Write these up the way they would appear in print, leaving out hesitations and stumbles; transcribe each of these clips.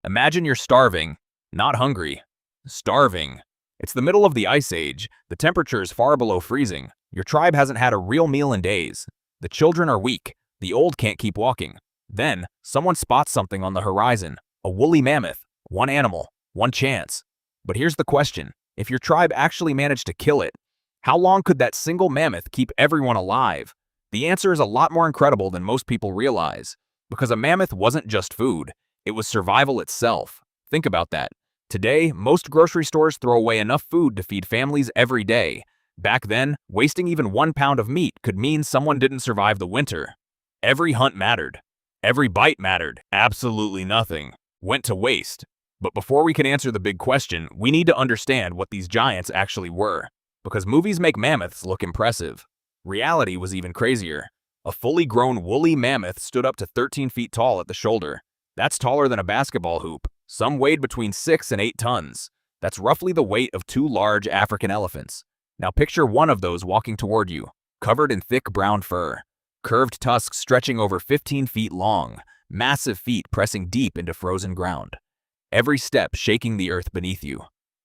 Imagine you're starving, not hungry, starving. It's the middle of the Ice Age, the temperature is far below freezing, your tribe hasn't had a real meal in days, the children are weak, the old can't keep walking. Then, someone spots something on the horizon, a woolly mammoth, one animal, one chance. But here's the question, if your tribe actually managed to kill it, how long could that single mammoth keep everyone alive? The answer is a lot more incredible than most people realize, because a mammoth wasn't just food, it was survival itself. Think about that. Today, most grocery stores throw away enough food to feed families every day. Back then, wasting even 1 pound of meat could mean someone didn't survive the winter. Every hunt mattered. Every bite mattered. Absolutely nothing went to waste. But before we can answer the big question, we need to understand what these giants actually were. Because movies make mammoths look impressive. Reality was even crazier. A fully grown woolly mammoth stood up to 13 feet tall at the shoulder. That's taller than a basketball hoop. Some weighed between 6 and 8 tons. That's roughly the weight of 2 large African elephants. Now picture one of those walking toward you, covered in thick brown fur. Curved tusks stretching over 15 feet long, massive feet pressing deep into frozen ground. Every step shaking the earth beneath you.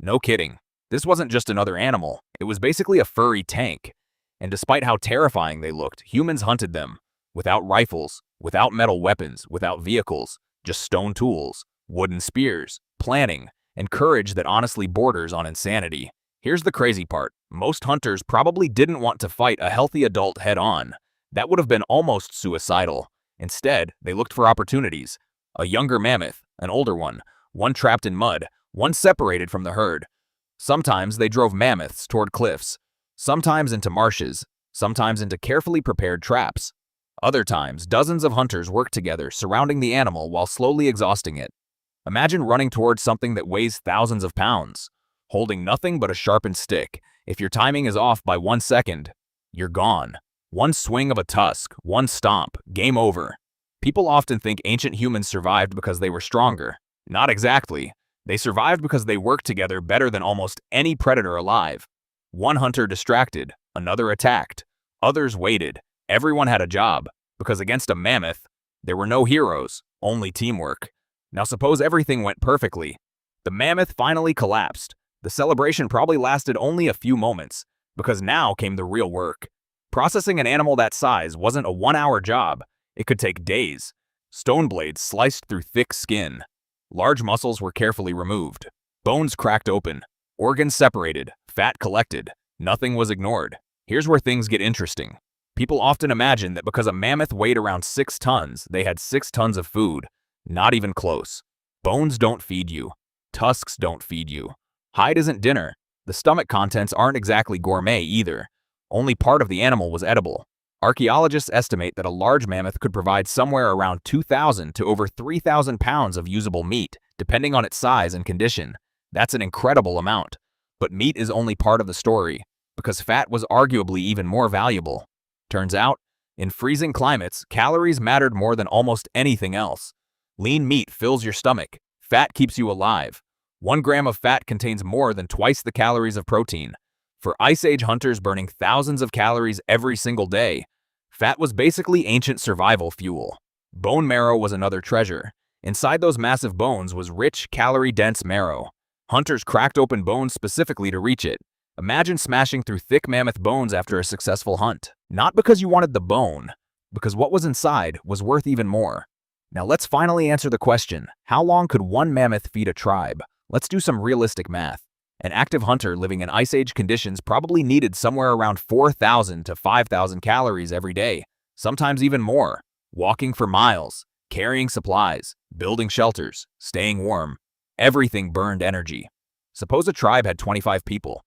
No kidding. This wasn't just another animal, it was basically a furry tank. And despite how terrifying they looked, humans hunted them. Without rifles, without metal weapons, without vehicles, just stone tools, wooden spears, planning, and courage that honestly borders on insanity. Here's the crazy part. Most hunters probably didn't want to fight a healthy adult head-on. That would have been almost suicidal. Instead, they looked for opportunities. A younger mammoth, an older one trapped in mud, one separated from the herd. Sometimes they drove mammoths toward cliffs, sometimes into marshes, sometimes into carefully prepared traps. Other times, dozens of hunters worked together, surrounding the animal while slowly exhausting it. Imagine running towards something that weighs thousands of pounds, holding nothing but a sharpened stick. If your timing is off by 1 second, you're gone. One swing of a tusk, one stomp, game over. People often think ancient humans survived because they were stronger. Not exactly. They survived because they worked together better than almost any predator alive. One hunter distracted, another attacked, others waited. Everyone had a job, because against a mammoth, there were no heroes, only teamwork. Now suppose everything went perfectly. The mammoth finally collapsed. The celebration probably lasted only a few moments, because now came the real work. Processing an animal that size wasn't a 1-hour job. It could take days. Stone blades sliced through thick skin. Large muscles were carefully removed. Bones cracked open. Organs separated. Fat collected. Nothing was ignored. Here's where things get interesting. People often imagine that because a mammoth weighed around 6 tons, they had 6 tons of food. Not even close. Bones don't feed you. Tusks don't feed you. Hide isn't dinner. The stomach contents aren't exactly gourmet either. Only part of the animal was edible. Archaeologists estimate that a large mammoth could provide somewhere around 2,000 to over 3,000 pounds of usable meat, depending on its size and condition. That's an incredible amount. But meat is only part of the story, because fat was arguably even more valuable. Turns out, in freezing climates, calories mattered more than almost anything else. Lean meat fills your stomach. Fat keeps you alive. 1 gram of fat contains more than twice the calories of protein. For Ice Age hunters burning thousands of calories every single day, fat was basically ancient survival fuel. Bone marrow was another treasure. Inside those massive bones was rich, calorie-dense marrow. Hunters cracked open bones specifically to reach it. Imagine smashing through thick mammoth bones after a successful hunt. Not because you wanted the bone, because what was inside was worth even more. Now let's finally answer the question, how long could one mammoth feed a tribe? Let's do some realistic math. An active hunter living in Ice Age conditions probably needed somewhere around 4,000 to 5,000 calories every day, sometimes even more. Walking for miles, carrying supplies, building shelters, staying warm. Everything burned energy. Suppose a tribe had 25 people.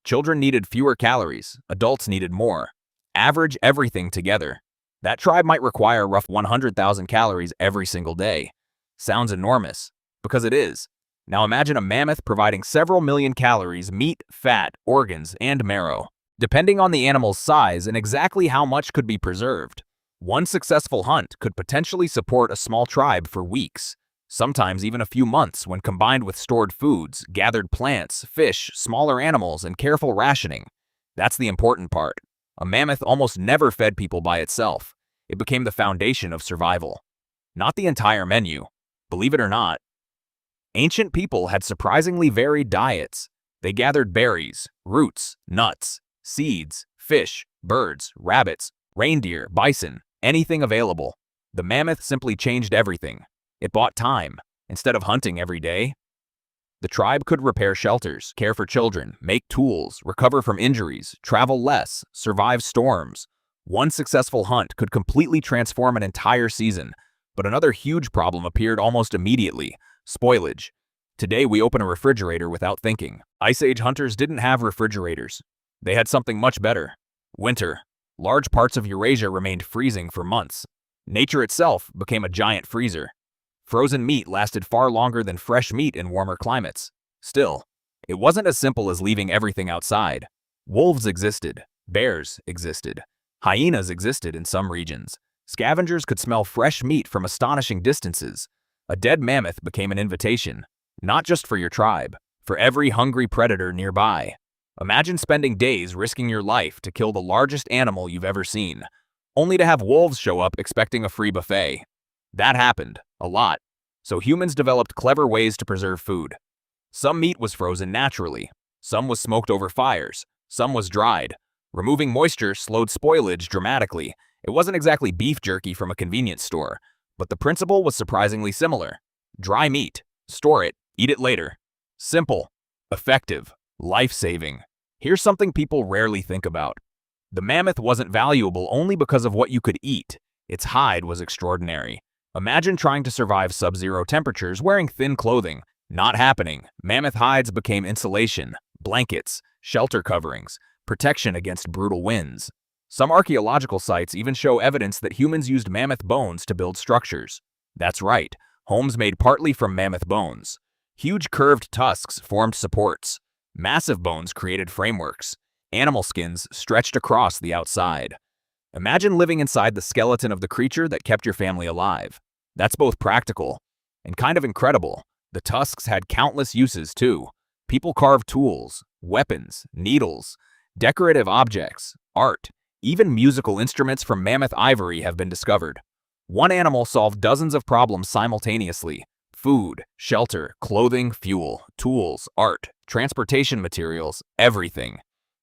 Children needed fewer calories, adults needed more. Average everything together. That tribe might require a rough 100,000 calories every single day. Sounds enormous, because it is. Now imagine a mammoth providing several million calories, meat, fat, organs, and marrow. Depending on the animal's size and exactly how much could be preserved, one successful hunt could potentially support a small tribe for weeks, sometimes even a few months when combined with stored foods, gathered plants, fish, smaller animals, and careful rationing. That's the important part. A mammoth almost never fed people by itself. It became the foundation of survival. Not the entire menu. Believe it or not, Ancient people had surprisingly varied diets. They gathered berries, roots, nuts, seeds, fish, birds, rabbits, reindeer, bison, anything available. The mammoth simply changed everything. It bought time. Instead of hunting every day, the tribe could repair shelters, care for children, make tools, recover from injuries, travel less, survive storms. One successful hunt could completely transform an entire season, but another huge problem appeared almost immediately: spoilage. Today we open a refrigerator without thinking. Ice Age hunters didn't have refrigerators. They had something much better: winter. Large parts of Eurasia remained freezing for months. Nature itself became a giant freezer. Frozen meat lasted far longer than fresh meat in warmer climates. Still, it wasn't as simple as leaving everything outside. Wolves existed. Bears existed. Hyenas existed in some regions. Scavengers could smell fresh meat from astonishing distances. A dead mammoth became an invitation, not just for your tribe, for every hungry predator nearby. Imagine spending days risking your life to kill the largest animal you've ever seen, only to have wolves show up expecting a free buffet. That happened, a lot. So humans developed clever ways to preserve food. Some meat was frozen naturally. Some was smoked over fires. Some was dried. Removing moisture slowed spoilage dramatically. It wasn't exactly beef jerky from a convenience store, but the principle was surprisingly similar. Dry meat. Store it. Eat it later. Simple. Effective. Life-saving. Here's something people rarely think about. The mammoth wasn't valuable only because of what you could eat. Its hide was extraordinary. Imagine trying to survive sub-zero temperatures wearing thin clothing. Not happening. Mammoth hides became insulation, blankets, shelter coverings, protection against brutal winds. Some archaeological sites even show evidence that humans used mammoth bones to build structures. That's right, homes made partly from mammoth bones. Huge curved tusks formed supports. Massive bones created frameworks. Animal skins stretched across the outside. Imagine living inside the skeleton of the creature that kept your family alive. That's both practical and kind of incredible. The tusks had countless uses too. People carved tools, weapons, needles, decorative objects, art, even musical instruments from mammoth ivory have been discovered. One animal solved dozens of problems simultaneously: food, shelter, clothing, fuel, tools, art, transportation materials, everything.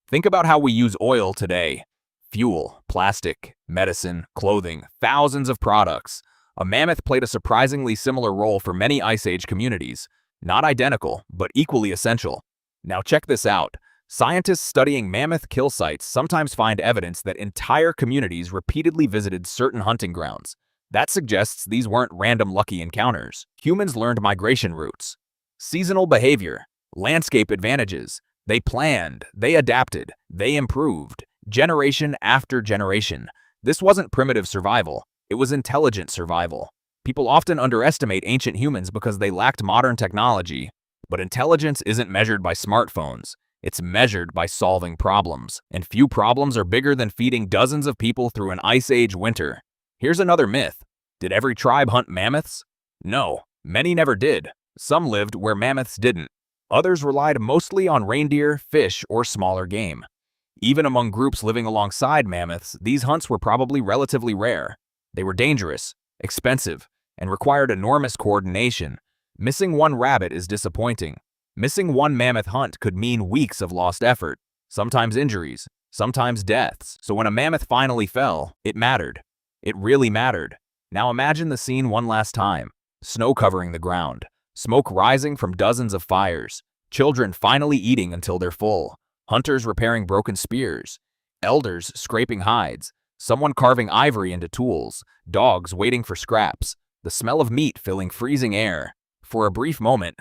Think about how we use oil today. Fuel, plastic, medicine, clothing, thousands of products. A mammoth played a surprisingly similar role for many Ice Age communities. Not identical, but equally essential. Now check this out. Scientists studying mammoth kill sites sometimes find evidence that entire communities repeatedly visited certain hunting grounds. That suggests these weren't random lucky encounters. Humans learned migration routes, seasonal behavior, landscape advantages. They planned, they adapted, they improved, generation after generation. This wasn't primitive survival. It was intelligent survival. People often underestimate ancient humans because they lacked modern technology. But intelligence isn't measured by smartphones. It's measured by solving problems. And few problems are bigger than feeding dozens of people through an Ice Age winter. Here's another myth. Did every tribe hunt mammoths? No, many never did. Some lived where mammoths didn't. Others relied mostly on reindeer, fish, or smaller game. Even among groups living alongside mammoths, these hunts were probably relatively rare. They were dangerous, expensive, and required enormous coordination. Missing one rabbit is disappointing. Missing one mammoth hunt could mean weeks of lost effort, sometimes injuries, sometimes deaths. So when a mammoth finally fell, it mattered. It really mattered. Now imagine the scene one last time. Snow covering the ground, smoke rising from dozens of fires, children finally eating until they're full, hunters repairing broken spears, elders scraping hides, someone carving ivory into tools, dogs waiting for scraps, the smell of meat filling freezing air. For a brief moment,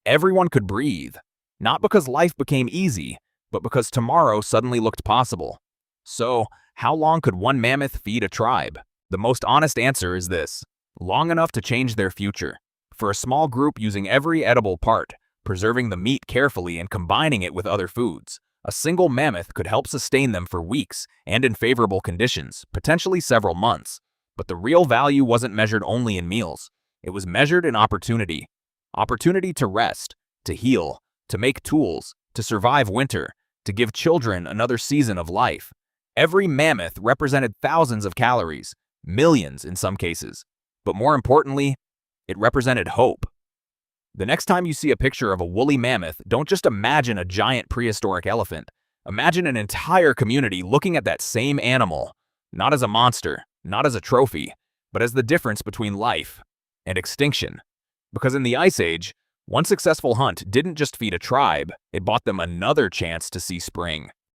everyone could breathe. Not because life became easy, but because tomorrow suddenly looked possible. So, how long could one mammoth feed a tribe? The most honest answer is this: long enough to change their future. For a small group using every edible part, preserving the meat carefully and combining it with other foods, a single mammoth could help sustain them for weeks and in favorable conditions, potentially several months. But the real value wasn't measured only in meals. It was measured in opportunity. Opportunity to rest, to heal, to make tools, to survive winter, to give children another season of life. Every mammoth represented thousands of calories, millions in some cases. But more importantly, it represented hope. The next time you see a picture of a woolly mammoth, don't just imagine a giant prehistoric elephant. Imagine an entire community looking at that same animal, not as a monster, not as a trophy, but as the difference between life and extinction. Because in the Ice Age, one successful hunt didn't just feed a tribe, it bought them another chance to see spring.